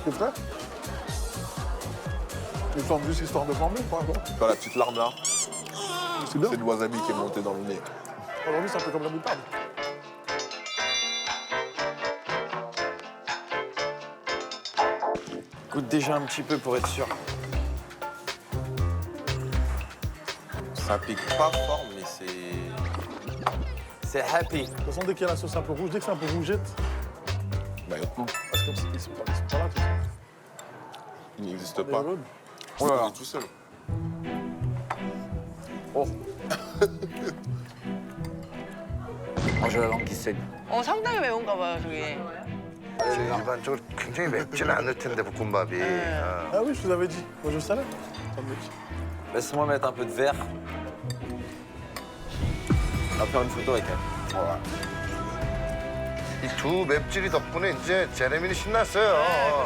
C'est prêt. Une sorte juste histoire de flamber, quoi. Bon. Dans la petite larme là, C'est bien. c'est le wasabi qui est monté dans le nez. Aujourd'hui, c'est un peu comme la moutarde. Goûte déjà un petit peu pour être sûr. Ça pique pas fort, mais c'est. C'est happy. De toute façon, dès qu'il y a la sauce un peu rouge, dès que c'est un peu rougette, Bah, parce que ils sont pas là, tout ça. il n'existe Les pas. rôles. Oh là là. Tout seul. Oh. Oh, j'ai la langue qui saigne. 상당히 매운가 봐요, 저기. 일반적으로 굉장히 맵지는 않을 텐데 볶음밥이. 어. Ah oui, je vous avais dit. Moi, je savais. Ça me dit. Laisse-moi mettre un peu de verre. On va faire une photo avec elle. Voilà. 이 두 맵찔이 덕분에 이제 제레미는 신났어요.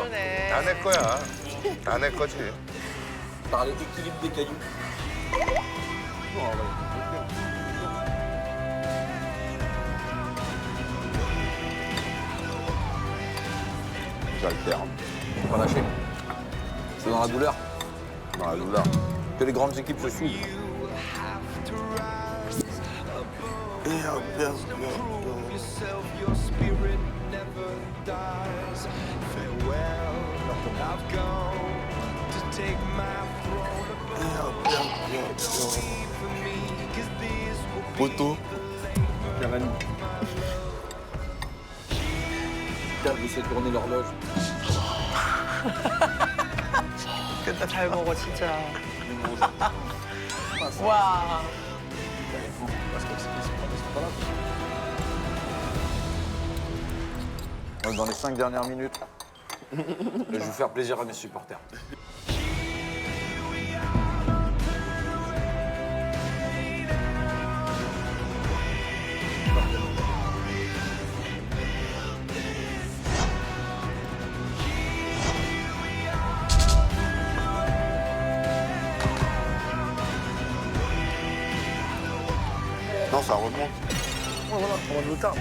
그러네. 다 내 거야. 다 내 거지. Par l'équilibre des cailloux. J'alterne. Pas lâcher. C'est dans la douleur Dans la douleur. que les grandes équipes se suivent. Poteau. Cavani. Putain, vous faites tourner l'horloge. 근데 잘 먹어 진짜. Waouh. Dans les 5 dernières minutes, je vais faire plaisir à mes supporters. Non, ça remonte. On va nous tard.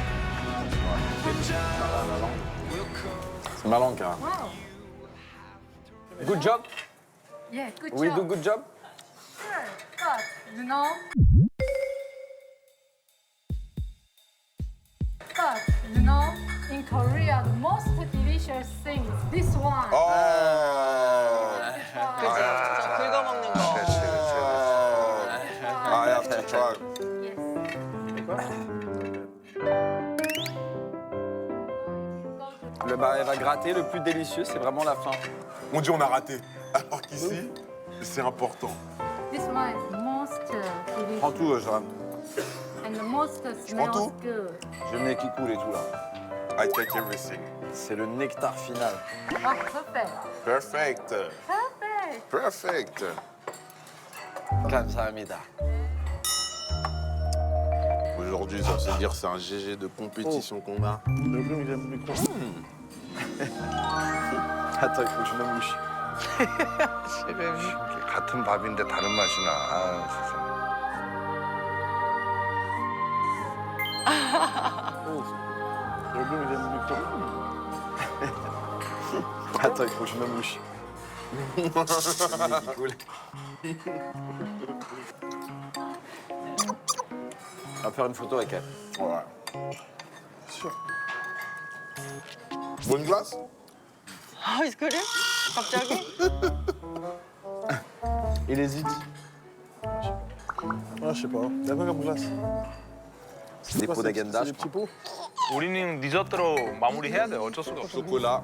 C'est ma langue, hein. Wow. Good job. Yeah, good We job. do good job. Sure, but in Korea, the most delicious thing is this one. Oh. 그치, 진짜 긁어먹는 거. 그렇지, 그렇지, I have to try. Elle va gratter. Le plus délicieux, c'est vraiment la fin. On dit on a raté. Alors qu'ici, c'est important. This one is the most delicious Prends tout, Jeanne. and the most prends tout. smells good. J'ai le nez qui coule et tout, là. I take everything. C'est le nectar final. Oh, perfect. Perfect. Perfect. Perfect. 감사합니다. Aujourd'hui, ça veut dire que c'est un GG de compétition qu'on a. Attends, il faut que je me mouche. 같은 밥인데 다른 맛이 나. 아, 진짜. Attends, il faut que je me mouche. Le nez qui coule. On va faire une photo avec elle. Ouais. Sûr. Bonne glace? 아이스크림? 갑자기? Il hésite. Ah, je sais pas. Il y a quoi comme glace? C'est des pots d'Agendas, C'est des petits pots. 우리는 디저트로 마무리해야 돼. 어쩔 수가 없어. Chocolat,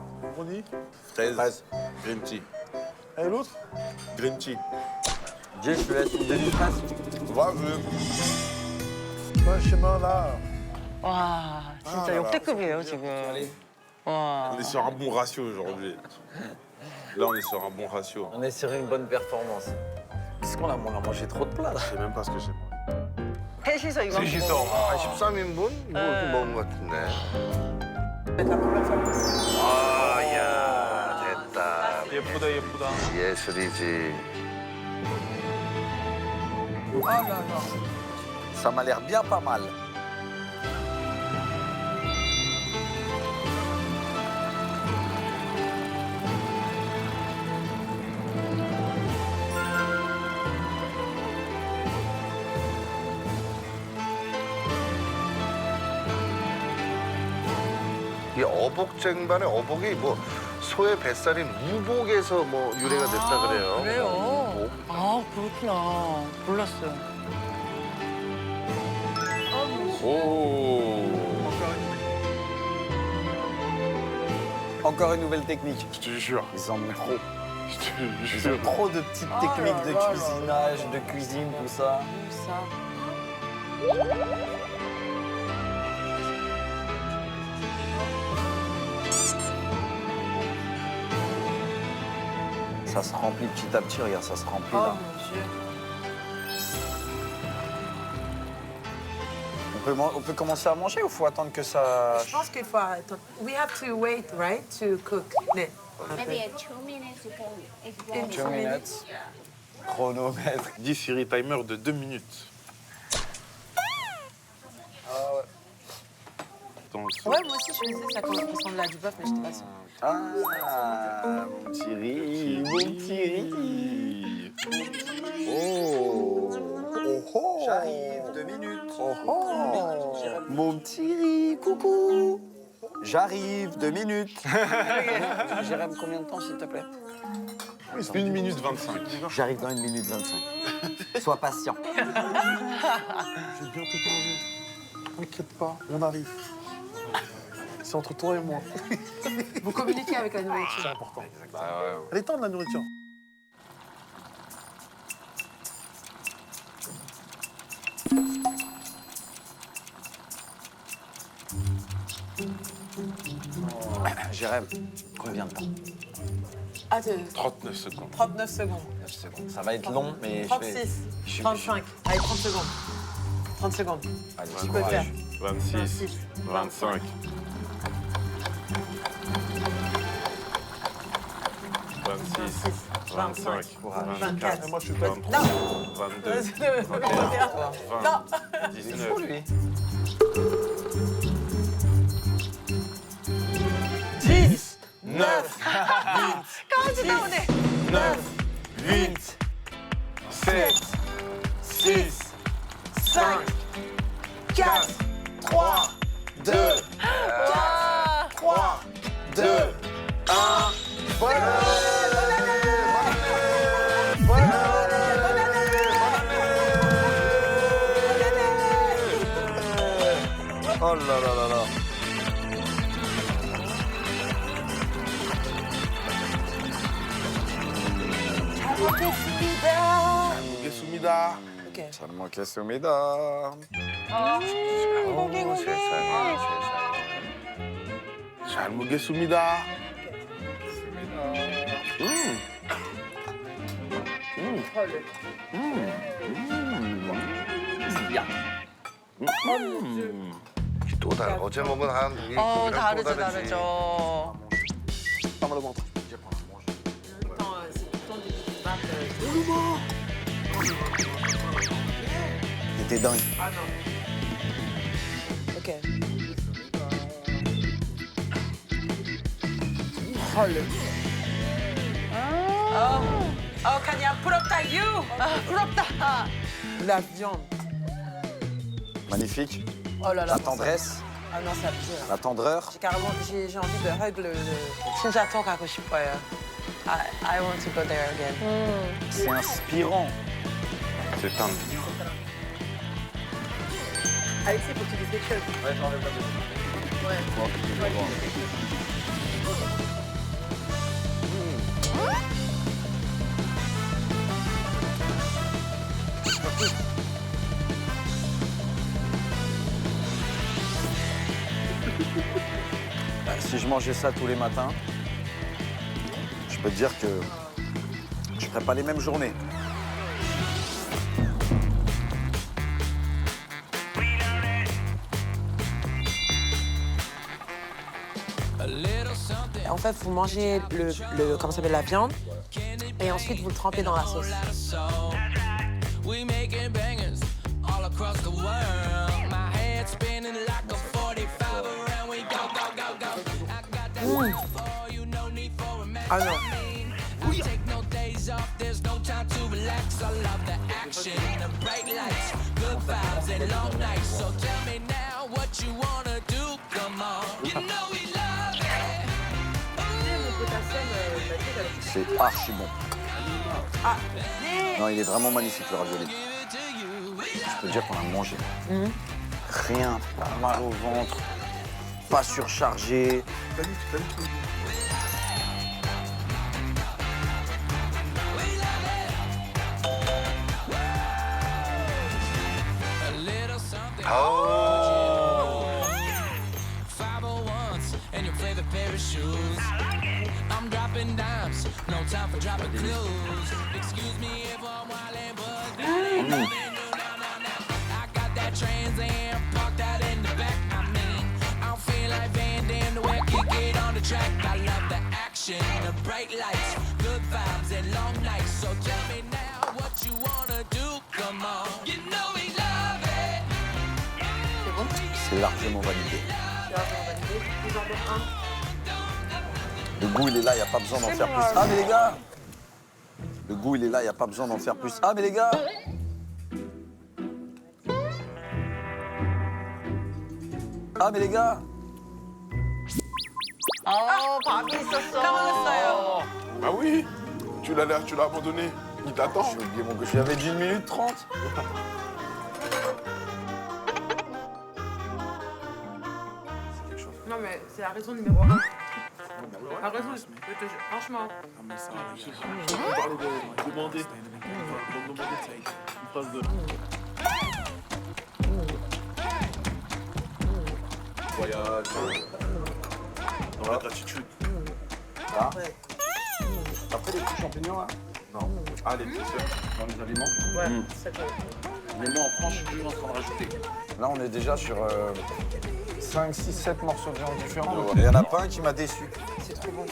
fraise, green tea. Et l'autre? Green tea. Jay, je te laisse une demi-fraise. Va-le. Pas chemin là. 와, 진짜 역대급이에요 지금. 와. On est sur un bon ratio aujourd'hui. Là, on est sur un bon ratio. On est sur une bonne performance. Qu'est-ce qu'on a mangé trop de plats là. Je sais même pas ce que j'ai mangé. 셋이서 이거 셋이서. 한 13인분? 뭐 이렇게 먹은 것 같은데. 아야 됐다. 예쁘다, 예쁘다. 예술이지. Ça m'a l'air bien pas mal. 이 어복쟁반의 어복이 뭐 소의 뱃살인 우복에서 뭐 유래가 됐다 그래요. 그래요? 우복. 아 그렇구나. 몰랐어요. Encore une nouvelle technique. Je te jure. Ils en ont trop. Je te Ils jure. ont trop de petites techniques de cuisinage, de cuisine, tout ça. Ça se remplit petit à petit, regarde, ça se remplit là. On peut commencer à manger ou faut attendre que ça... Je pense qu'il faut arrêter. We have to wait, right, to cook. Maybe in 2 minutes you can explore. 2 minutes. Chronomètre. 10 Siri timer de 2 minutes. Attends, Ouais, moi aussi, je faisais ça quand on ressemblait à du bœuf, mais j'étais pas sûre. Ah, mon petit riz, mon petit riz. Oh, oh, oh. J'arrive, 2 minutes. Oh, oh. Mon petit riz, coucou. J'arrive, 2 minutes. Jérém, combien de temps, s'il te plaît? 1 minute 25. J'arrive dans 1 minute 25. Sois patient. Je vais bientôt manger. T'inquiète pas, on arrive. C'est entre toi et moi. Vous communiquez avec la nourriture. C'est important. Elle est tendre, la nourriture. Jérém, combien de temps? Ah, 39 secondes. 39 secondes. 9 secondes. Ça va être long, mais 36, 35. Allez, 30 secondes. 30 secondes. Allez, Tu peux le faire. 26, 25. 26, 25, 24. Moi, je suis prêt. 23, 22, 21, 20, 19. lui. 10, 9, Comment tu t'abonnes 9, 8, 7, 6, 5, 4, 3, 2, 3, 2, 1. Oh là là là là. Gesumida. Ok. 잘 먹겠습니다. 잘 먹겠습니다. 또 다르. 어제 먹은 한 우리 고기랑 또 다르죠, 다르지. 다르죠. Pas mal au ventre. C'était dingue. Ok. Oh, Kanya, 부럽다, you! 부럽다! La viande. Magnifique. Oh là là. La tendresse, Ah non, c'est abusé. Là. la tendreur. J'ai carrément, j'ai envie de hug le Shinjato Kakushipoya. I want to go there again. C'est inspirant. C'est tendre. Alexis, faut que tu dises quelque chose. Ouais, j'en ai pas Si je mangeais ça tous les matins, je peux te dire que je ferais pas les mêmes journées. En fait, vous mangez comment ça s'appelle, la viande, et ensuite vous le trempez dans la sauce. Ah non. C'est archi bon. Non, il est vraiment magnifique le ravioli. Je peux dire qu'on a mangé. Rien, pas mal au ventre, pas surchargé. bright lights, good vibes and long nights. So tell me now what you wanna do. Come on, you know we love it. C'est largement validé. Le goût, il est là, il n'y a pas besoin d'en faire plus. Ah, mais les gars! Le goût, il est là, il n'y a pas besoin d'en faire plus. Ah, mais les gars! Ah, mais les gars! 밥이 있었어. 까먹었어요. Bah oui, tu l'as abandonné. Il t'attend. J'ai oublié mon gauche. J'avais dit 1 minute 30. Non, mais c'est la raison numéro 1. La raison, je te jure, franchement. On parlait de demander. Une phrase de... Voyage. Dans la gratitude. Là. Après les petits champignons, là. Non. Ah, les petits Dans les aliments. Ouais, c'est ça. Mais moi, en France, je suis toujours en train de rajouter. Là, on est déjà sur 5, 6, 7 morceaux de viande différents. Et il n'y en a pas un qui m'a déçu. C'est trop bon.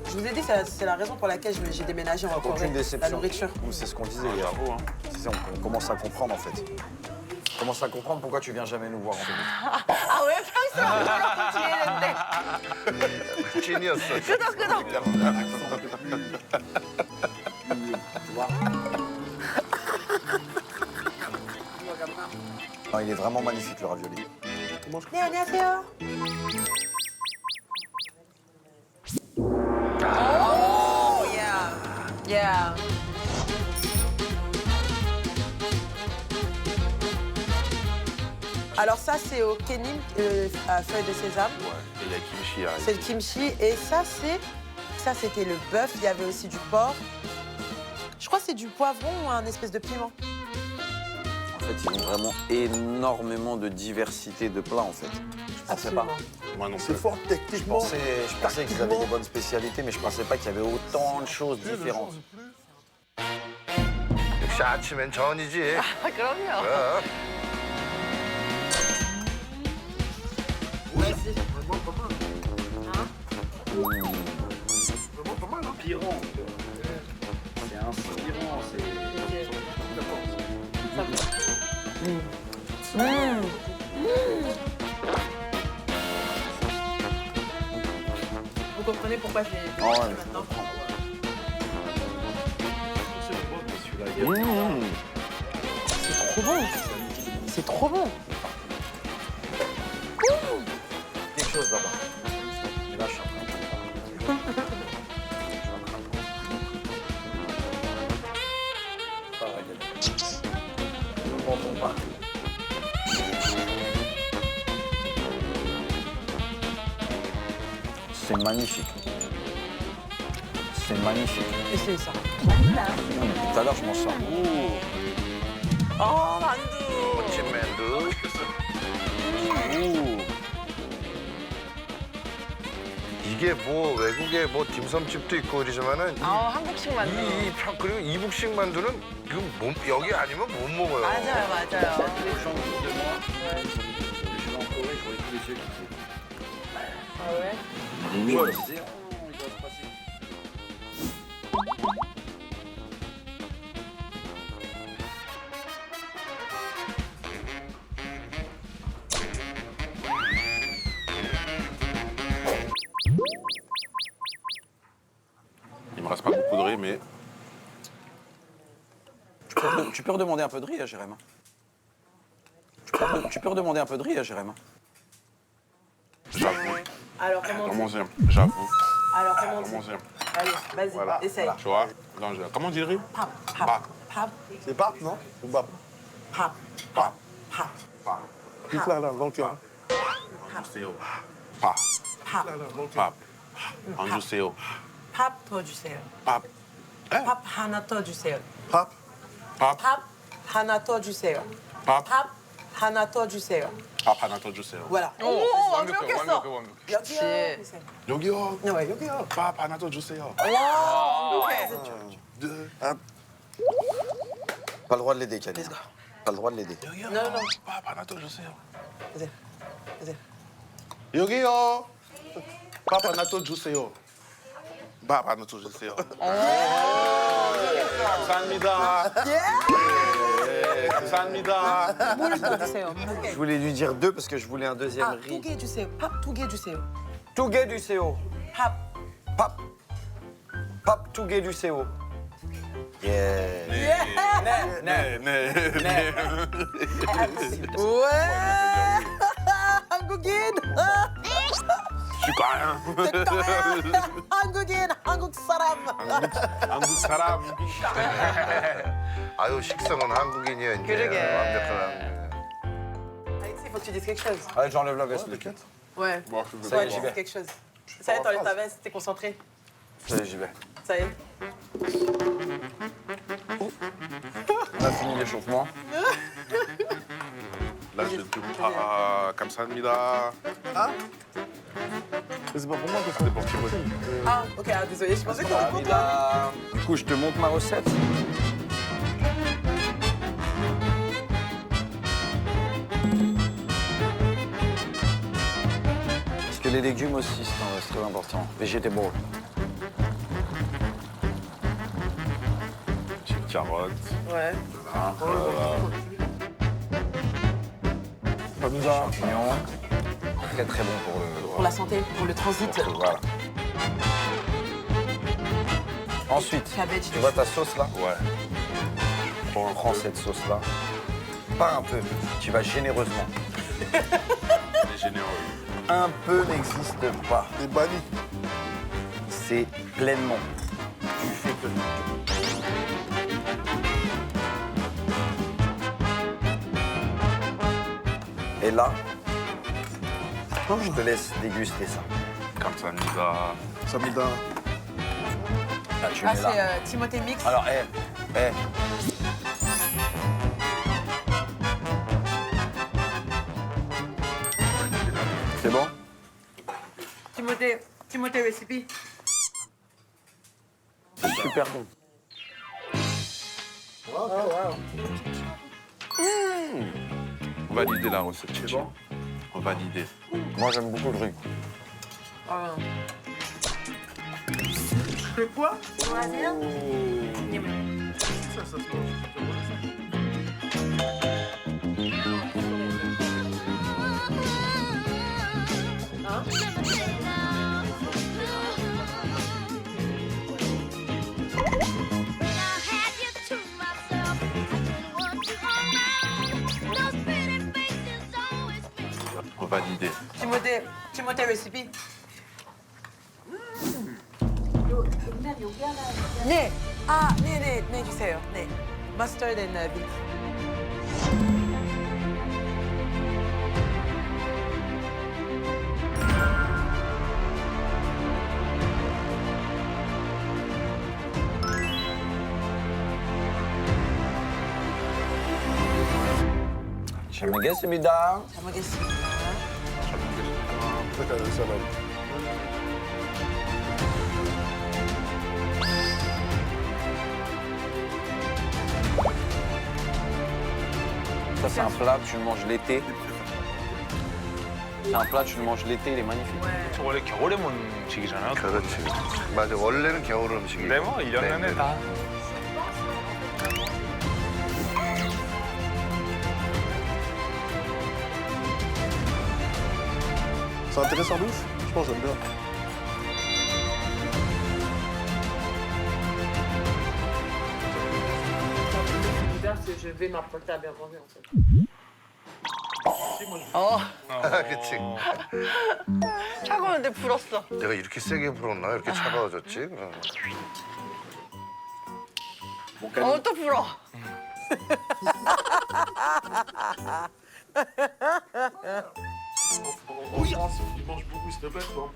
Je vous ai dit, c'est la raison pour laquelle j'ai déménagé en Corée. Aucune déception. La nourriture. C'est ce qu'on disait hier. Bravo, hein. On commence à comprendre, en fait. On commence à comprendre pourquoi tu viens jamais nous voir, en fait. 아, 왜 평소에 뒤에는데? 찐이었어. Non, il est vraiment magnifique, le ravioli. 네, 안녕하세요. Oh, yeah. Yeah. Alors ça, c'est au kenim, à feuilles de sésame. Ouais, et il y a kimchi. C'est le kimchi. Et ça, c'était le bœuf. Il y avait aussi du porc. Je crois que c'est du poivron ou un espèce de piment. En fait, ils ont vraiment énormément de diversité de plats, en fait. Je pensais pas. Moi non plus. C'est fort techniquement. Je pensais qu'ils avaient des bonnes spécialités, mais je pensais pas qu'il y avait autant de choses différentes. 역시 아침엔 전이지. 아, 그럼요. 그럼. Inspirant. C'est inspirant, Vous comprenez pourquoi j'ai Oh, ouais, maintenant. C'est trop bon. C'est trop bon. quelque chose là-bas. Et là, je suis en train de C'est magnifique. C'est magnifique. Et c'est ça. Tout à l'heure, je mange ça. Oh, 만두. 찐맨도. 이게 뭐 외국에 뭐 딤섬집도 있고 그러지만은 한국식 만두. 그리고 이북식 만두는 이거 여기 아니면 못 먹어요. 맞아요, 맞아요. 아 왜? Il me reste pas beaucoup de riz, mais Tu peux redemander un peu de riz à Jérém. Tu peux redemander un peu de riz à Jérém. j'avoue. Alors comment on dit Allons-y, j'avoue. Alors comment on dit Allons-y. Allez, vas-y, Voilà. essaye. Tu vois? Non, comment on dit le riz? Pap, Pap. pap, pap, C'est Bap, non? Ou Bap? pap, Pap. pap, Pap. Plus là, dans le cœur. Anju세요. Pap. pap, Pap. Anju세요. pap 더 주세요. Pap. 밥 하나 더 주세요. Pap. Pap. 밥 하나 더 주세요. Pap. 밥 하나 더 주세요. Pap 하나 더 주세요. Voilà. 오, 완벽해, 완벽했어. 완벽해. 여기요. 그치. 여기요. 네, 여기요. 밥 하나 더 주세요. 완벽해. Pas le droit de l'aider, Camille. Pas le droit de l'aider. 여기요. Non, non. 밥 하나 더 주세요. Vas-y. Vas-y. 여기요. 밥 하나 더 주세요. 밥 안 주세요. 감사합니다. 예, 감사합니다. 물 주세요. Je voulais lui dire 2 parce que je voulais un deuxième 아, riz. 두 개 주세요. 밥 두 개 주세요. 2개 주세요. 밥. 밥. 밥 2개 주세요. 예. 네, 네. 우와! 한국인! 한국인, 한국 사람. 한국 사람. 아유 식성은 한국인이야 이제. 그러게. 완벽한 한국인. Alexis, il faut que tu dises quelque chose. Allez, j'enlève la veste. Ouais. Ça y est, j'y Dis vais. quelque chose. Ça y est, t'enlèves ta veste, t'es concentré. Ça y est, j'y vais. Ça y est. On a fini l'échauffement. Là, je te... Ah, 감사합니다. C'est pas pour moi que c'était pour Timothée. Ah, ok, ah, désolé, je pensais que t'étais pour toi. Du coup, je te montre ma recette. Parce que les légumes aussi, c'est très important. Végétaux. Petite carotte. Ouais. Champignons. Très très bon pour le... Pour la santé, pour le transit. Voilà. Ensuite, Cabbage. tu vois ta sauce là? Ouais. On prend cette sauce là. Pas un peu, tu vas généreusement. Il est généreux. Un peu n'existe pas. T'es banni. C'est pleinement. Tu fais que. Et là, je te laisse déguster ça. 감사합니다. 감사합니다. Là, tu Ah, mets là. c'est Timothée Mix. Alors, C'est bon? Timothée Recipe. Super bon. On va valider la recette, Chichi. On va valider. Moi, j'aime beaucoup le riz. Ah. On va valider. Timothée Recipe. 네. 아, 네 주세요. 네. Mustard and beef. 잘 먹겠습니다. 잘 먹겠습니다. Peut-être salade. Ça, c'est un plat, tu le manges l'été. C'est un plat, tu le manges l'été, il est magnifique. 저 원래 겨울에 먹는 음식이잖아요. 그렇지. 맞아. 원래는 겨울 음식이에요. 네, 뭐 1년 내내 다. C'est intéressant de ouf. Je pense que j'aime bien. Je vais m'apporter à bien manger en fait. 그치. 차가운데 불었어. 내가 이렇게 세게 불었나? 이렇게 차가워졌지? 또 불어. En France, ils mangent beaucoup, s'il te plaît, toi.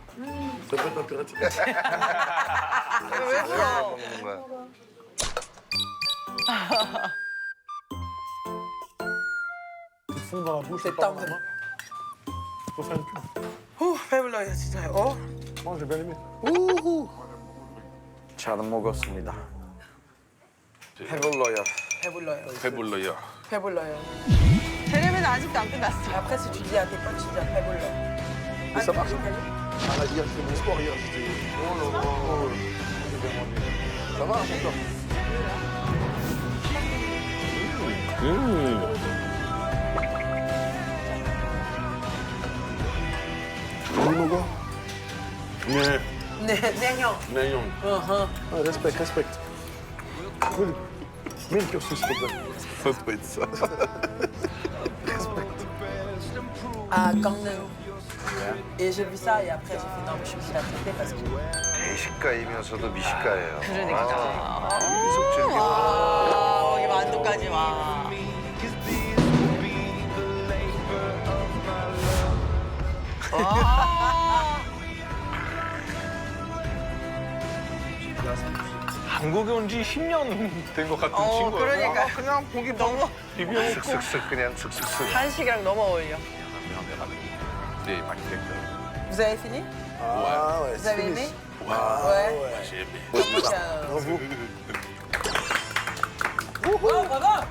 Ça peut être impératif. 왜 불어? 먹는 거야. Ils font dans la bouche, C'est c'est pas tendre. vraiment. Faut faire une pub. 배불러요 진짜. Moi, j'ai bien aimé. 잘 먹었습니다. 배불러요. 배불러요. 배불러요. 배불러요. 제레미는 아직도 안 끝났어. Après si tu dis à tes potes, tu dis 배불러. Mais ça marche. Ah, hier, j'ai fait mon sport hier. J'étais. Oh là là. Oh, j'ai bien mangé. Ça va, mon corps? Oui, mon gars. 냉형. 냉형. Ouais, respecte. Mets le cursus, s'il te plaît. Ça doit être ça. À Gangnam. Et j'ai vu ça et après j'ai fait non mais je suis obligée d'accepter parce que 대식가이면서도 미식가예요. 그러니까. 계속 즐겨. 아, 여기 만두까지 와. 한국에 온 지 10년 된 것 같은 친구야. 그러니까 그냥 보기 너무 비벼 먹고. 슥슥슥 그냥 슥슥슥. 한식이랑 너무 어울려. Des magnifiques. Vous avez fini? Ah ouais, Vous avez finish. aimé? Ah, Ouais. J'ai aimé. Comment ça? Bravo. Oh, bravo!